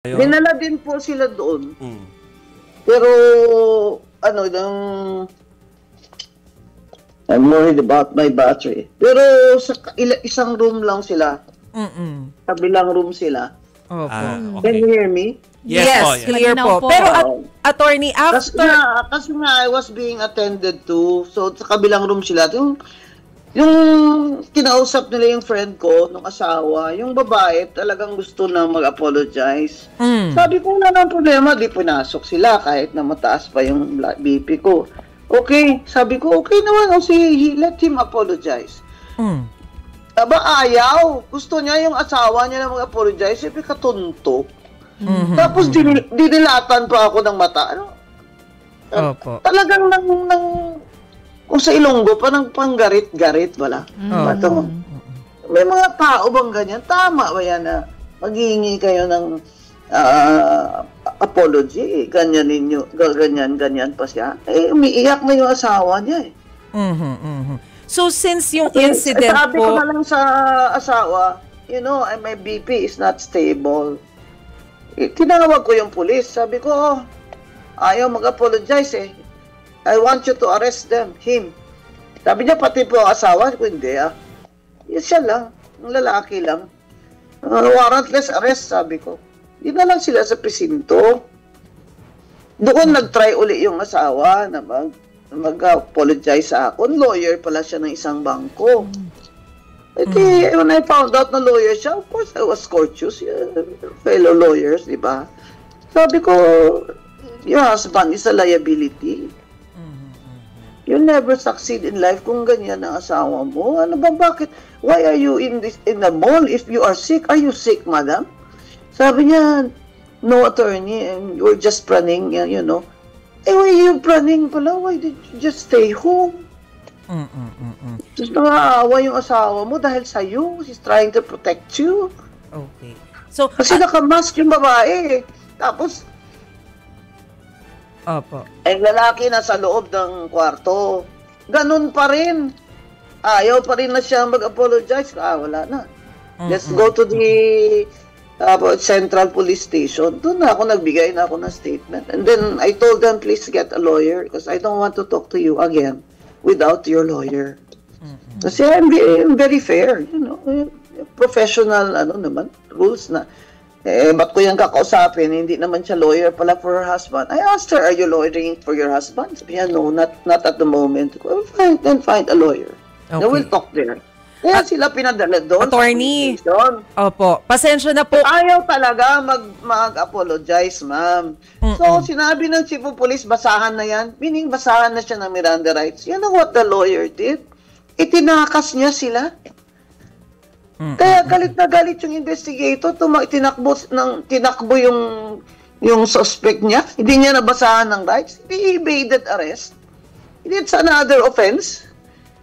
Dinala din po sila doon. Pero, I'm worried about my battery. Pero sa isang room lang sila. Kabilang room sila. Okay. Can you hear me? Yes, clear po. Pero attorney, after... Kasi nga, I was being attended to. So, sa kabilang room sila. Yung kinausap nila yung friend ko, nung asawa, yung babae talagang gusto na mag-apologize. Sabi ko, wala nang problema, di pinasok sila kahit na mataas pa yung BP ko. Okay, sabi ko, okay naman, let him apologize. Aba, ayaw. Gusto niya yung asawa niya na mag-apologize, sabi katunto. Tapos dinilatan pa ako ng mata. Opo. Talagang kung sa Ilonggo pa ng panggarit-garit, wala. May mga tao bang ganyan? Tama ba yan na maghihingi kayo ng apology? Ganyan ninyo, ganyan pa siya. Umiiyak na yung asawa niya So, since yung incident sabi po... ko na lang sa asawa, my BP is not stable. Tinawag ko yung pulis. Sabi ko, ayaw mag-apologize I want you to arrest him. Sabi niya, pati po ang asawa. Hindi Yes, siya lang. Ang lalaki lang. Warrantless arrest, sabi ko. Di na lang sila sa presinto. Doon nag-try uli yung asawa na mag-apologize sa akin. Lawyer pala siya ng isang bangko. When I found out na lawyer siya, of course I was courteous. Fellow lawyers, di ba? Sabi ko, your husband is a liability. You'll never succeed in life kung ganyan ang asawa mo. Ano ba, bakit? Why are you in the mall if you are sick? Are you sick, madam? Sabi niya, no, attorney, and you're just running, why you running pala? Why did you just stay home? Just nakaawa yung asawa mo dahil sa'yo. She's trying to protect you. Okay. So, kasi nakamask yung babae. Tapos, Opo. Ang lalaki nasa loob ng kwarto. Ganun pa rin. Ayaw pa rin na siya mag-apologize. Wala na. Let's go to the Central Police Station. Doon na ako nagbigay na ako ng statement. And then I told them, please get a lawyer because I don't want to talk to you again without your lawyer. Kasi I'm very fair. Professional, rules na. Ba't ko yung kakausapin? Hindi naman siya lawyer pala for her husband. I asked her, are you lawyering for your husband? Sabi niya, no, not at the moment. Then find a lawyer. Okay. Then we'll talk there. Kaya sila pinadala doon. Attorney. Opo. Pasensya na po. Ayaw talaga mag-apologize, ma'am. So, sinabi ng chief of police, basahan na yan. Meaning, basahan na siya ng Miranda rights. You know what the lawyer did? Itinakas niya sila. Kaya galit na galit yung investigator, tinakbo yung suspect niya. Hindi niya nabasahan ng rights. He evaded arrest. It's another offense.